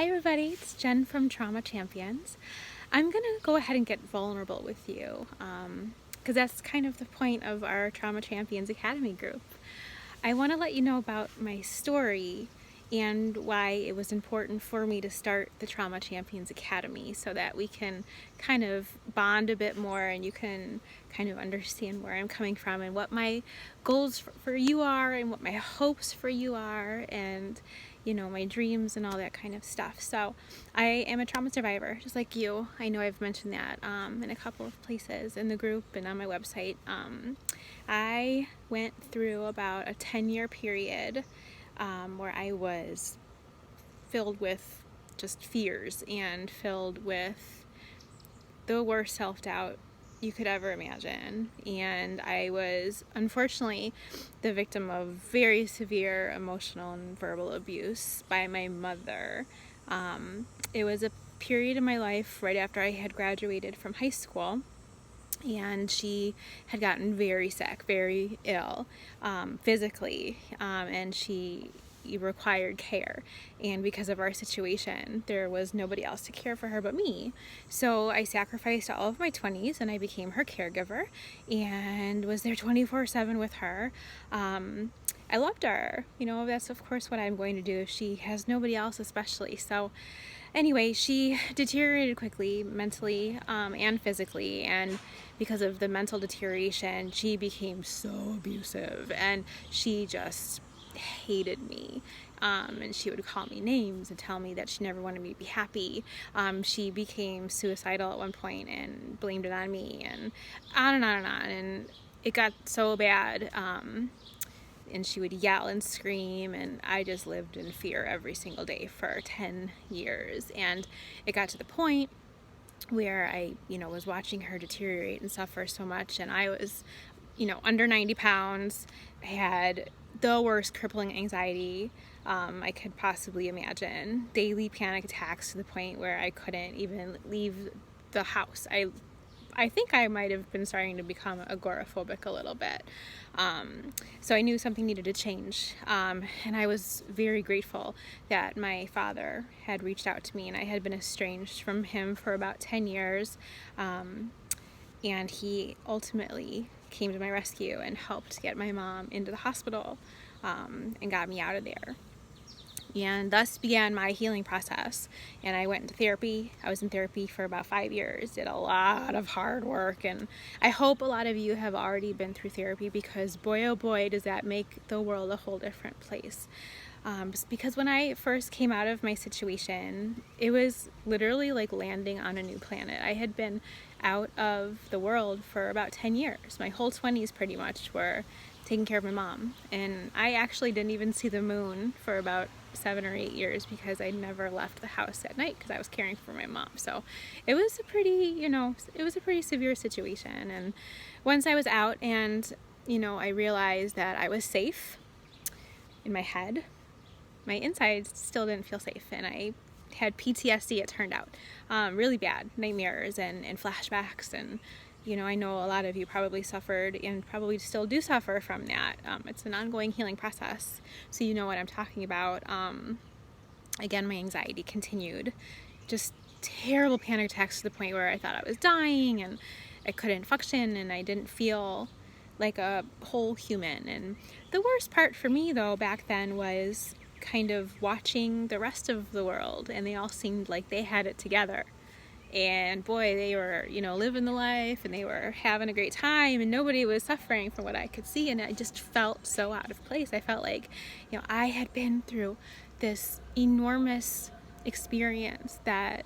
Hi everybody, it's Jen from Trauma Champions. I'm going to go ahead and get vulnerable with you because that's kind of the point of our Trauma Champions Academy group. I want to let you know about my story and why it was important for me to start the Trauma Champions Academy so that we can kind of bond a bit more and you can kind of understand where I'm coming from and what my goals for you are and what my hopes for you are and my dreams and all that kind of stuff. So I am a trauma survivor, just like you. I know I've mentioned that in a couple of places in the group and on my website. I went through about a 10-year period where I was filled with just fears and filled with the worst self-doubt you could ever imagine. And I was unfortunately the victim of very severe emotional and verbal abuse by my mother. It was a period in my life right after I had graduated from high school, and she had gotten very sick, very ill physically, and she required care. And because of our situation, there was nobody else to care for her but me. So I sacrificed all of my 20s and I became her caregiver and was there 24/7 with her. I loved her. That's of course what I'm going to do if she has nobody else, especially. So anyway, she deteriorated quickly mentally and physically, and because of the mental deterioration, she became so abusive and she just hated me. And she would call me names and tell me that she never wanted me to be happy. She became suicidal at one point and blamed it on me, and on and on and on. And it got so bad. And she would yell and scream, and I just lived in fear every single day for 10 years. And it got to the point where I, was watching her deteriorate and suffer so much, and I was, under 90 pounds. I had the worst crippling anxiety I could possibly imagine. Daily panic attacks to the point where I couldn't even leave the house. I think I might have been starting to become agoraphobic a little bit. So I knew something needed to change. And I was very grateful that my father had reached out to me, and I had been estranged from him for about 10 years. And he ultimately came to my rescue and helped get my mom into the hospital and got me out of there. And thus began my healing process. And I went into therapy. I was in therapy for about 5 years, did a lot of hard work. And I hope a lot of you have already been through therapy, because boy, oh boy, does that make the world a whole different place. Because when I first came out of my situation, it was literally like landing on a new planet. I had been out of the world for about 10 years. My whole 20s pretty much were taking care of my mom. And I actually didn't even see the moon for about 7 or 8 years because I never left the house at night because I was caring for my mom. So it was a pretty severe situation. And once I was out and, I realized that I was safe in my head, my insides still didn't feel safe. And I had PTSD, it turned out, really bad nightmares and flashbacks. And I know a lot of you probably suffered and probably still do suffer from that. It's an ongoing healing process, so you know what I'm talking about. Again, my anxiety continued. Just terrible panic attacks to the point where I thought I was dying and I couldn't function and I didn't feel like a whole human. And the worst part for me, though, back then was kind of watching the rest of the world, and they all seemed like they had it together. And boy, they were, living the life and they were having a great time, and nobody was suffering from what I could see. And I just felt so out of place. I felt like, I had been through this enormous experience that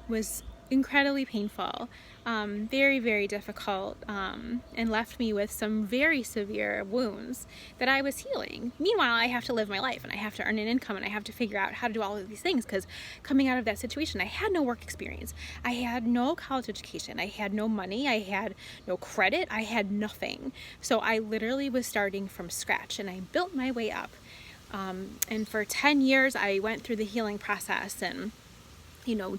was incredibly painful, very, very difficult, and left me with some very severe wounds that I was healing. Meanwhile, I have to live my life and I have to earn an income and I have to figure out how to do all of these things, because coming out of that situation, I had no work experience. I had no college education. I had no money. I had no credit. I had nothing. So I literally was starting from scratch, and I built my way up. And for 10 years, I went through the healing process, and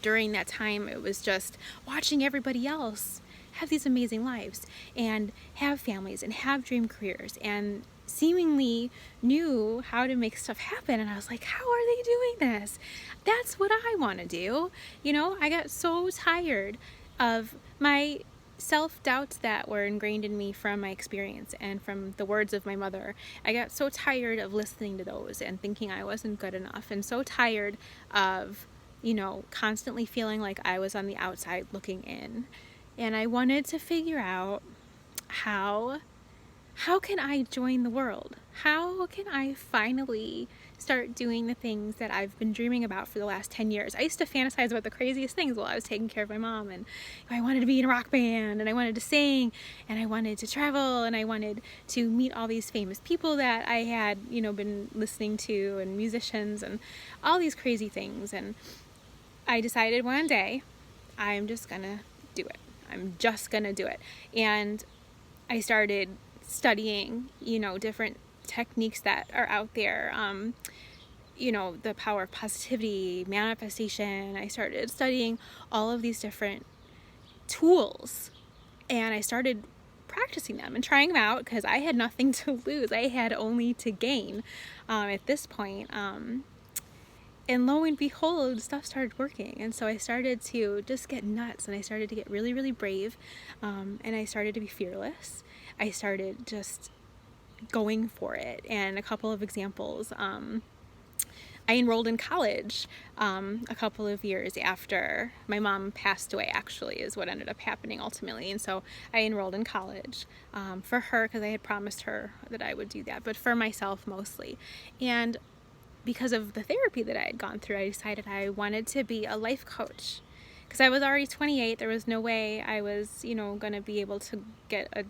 during that time, it was just watching everybody else have these amazing lives and have families and have dream careers and seemingly knew how to make stuff happen. And I was like, how are they doing this? That's what I want to do. You know, I got so tired of my self-doubts that were ingrained in me from my experience and from the words of my mother. I got so tired of listening to those and thinking I wasn't good enough, and so tired of, you know, constantly feeling like I was on the outside looking in. And I wanted to figure out how can I join the world? How can I finally start doing the things that I've been dreaming about for the last 10 years? I used to fantasize about the craziest things while I was taking care of my mom, and I wanted to be in a rock band, and I wanted to sing, and I wanted to travel, and I wanted to meet all these famous people that I had, you know, been listening to, and musicians, and all these crazy things. And I decided one day, I'm just gonna do it. I'm just gonna do it. And I started studying, you know, different techniques that are out there, you know, the power of positivity, manifestation. I started studying all of these different tools, and I started practicing them and trying them out because I had nothing to lose. I had only to gain at this point. And lo and behold, stuff started working. And so I started to just get nuts, and I started to get really, really brave, and I started to be fearless. I started just going for it. And a couple of examples, I enrolled in college a couple of years after my mom passed away, actually, is what ended up happening ultimately. And so I enrolled in college for her because I had promised her that I would do that, but for myself mostly. And because of the therapy that I had gone through, I decided I wanted to be a life coach. Because I was already 28, there was no way I was, you know, going to be able to get a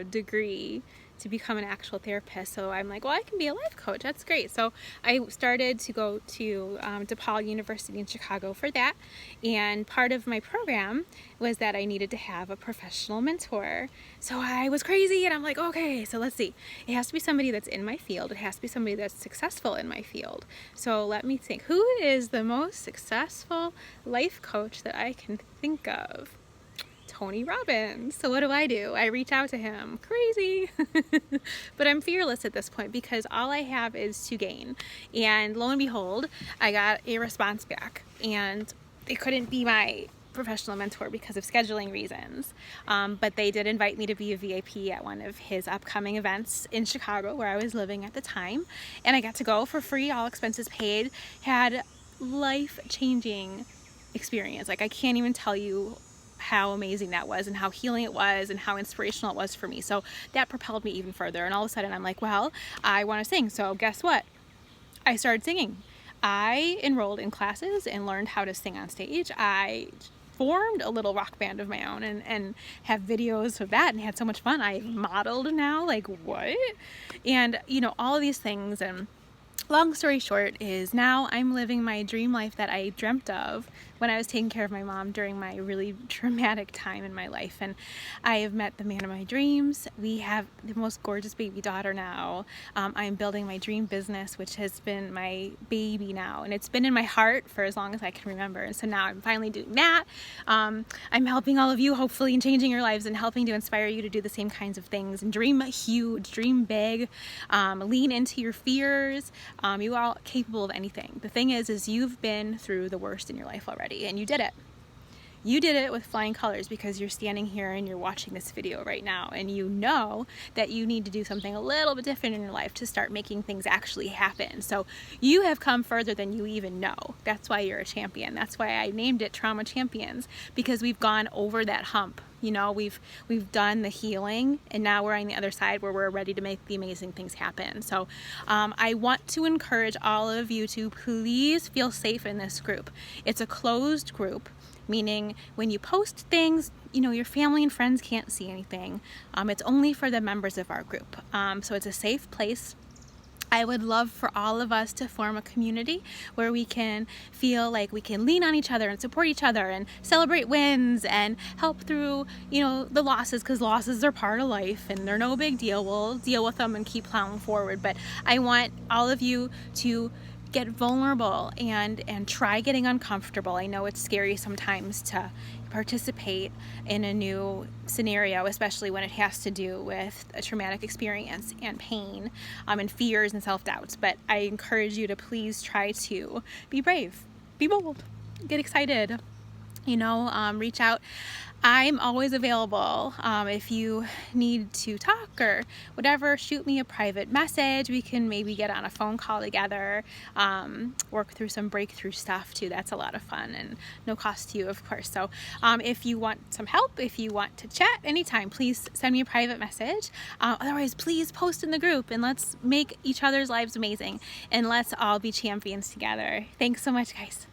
degree to become an actual therapist. So I'm like, well, I can be a life coach. That's great. So I started to go to DePaul University in Chicago for that. And part of my program was that I needed to have a professional mentor. So I was crazy, and I'm like, okay, so let's see. It has to be somebody that's in my field. It has to be somebody that's successful in my field. So let me think. Who is the most successful life coach that I can think of? Tony Robbins. So what do? I reach out to him. Crazy. But I'm fearless at this point because all I have is to gain. And lo and behold, I got a response back, and they couldn't be my professional mentor because of scheduling reasons. But they did invite me to be a VIP at one of his upcoming events in Chicago, where I was living at the time. And I got to go for free, all expenses paid. Had life-changing experience. Like, I can't even tell you how amazing that was, and how healing it was, and how inspirational it was for me. So that propelled me even further. And all of a sudden I'm like, well, I want to sing. So guess what? I started singing. I enrolled in classes and learned how to sing on stage. I formed a little rock band of my own and have videos of that, and had so much fun. I modeled now, like, what? And, you know, all of these things. And long story short is now I'm living my dream life that I dreamt of when I was taking care of my mom during my really traumatic time in my life. And I have met the man of my dreams. We have the most gorgeous baby daughter now. I'm building my dream business, which has been my baby now, and it's been in my heart for as long as I can remember. And so now I'm finally doing that. I'm helping all of you, hopefully, in changing your lives and helping to inspire you to do the same kinds of things and dream huge, dream big, lean into your fears. You are all capable of anything. The thing is you've been through the worst in your life already, and you did it. You did it with flying colors because you're standing here and you're watching this video right now, and you know that you need to do something a little bit different in your life to start making things actually happen. So you have come further than you even know. That's why you're a champion. That's why I named it Trauma Champions, because we've gone over that hump. You know, we've done the healing, and now we're on the other side where we're ready to make the amazing things happen. So I want to encourage all of you to please feel safe in this group. It's a closed group, meaning when you post things, you know, your family and friends can't see anything. It's only for the members of our group. So it's a safe place. I would love for all of us to form a community where we can feel like we can lean on each other and support each other and celebrate wins and help through, you know, the losses, because losses are part of life and they're no big deal. We'll deal with them and keep plowing forward. But I want all of you to get vulnerable and try getting uncomfortable. I know it's scary sometimes to participate in a new scenario, especially when it has to do with a traumatic experience and pain, and fears and self-doubts. But I encourage you to please try to be brave, be bold, get excited, reach out. I'm always available. If you need to talk or whatever, shoot me a private message. We can maybe get on a phone call together, work through some breakthrough stuff too. That's a lot of fun and no cost to you, of course. So if you want some help, if you want to chat anytime, please send me a private message. Otherwise, please post in the group and let's make each other's lives amazing and let's all be champions together. Thanks so much, guys.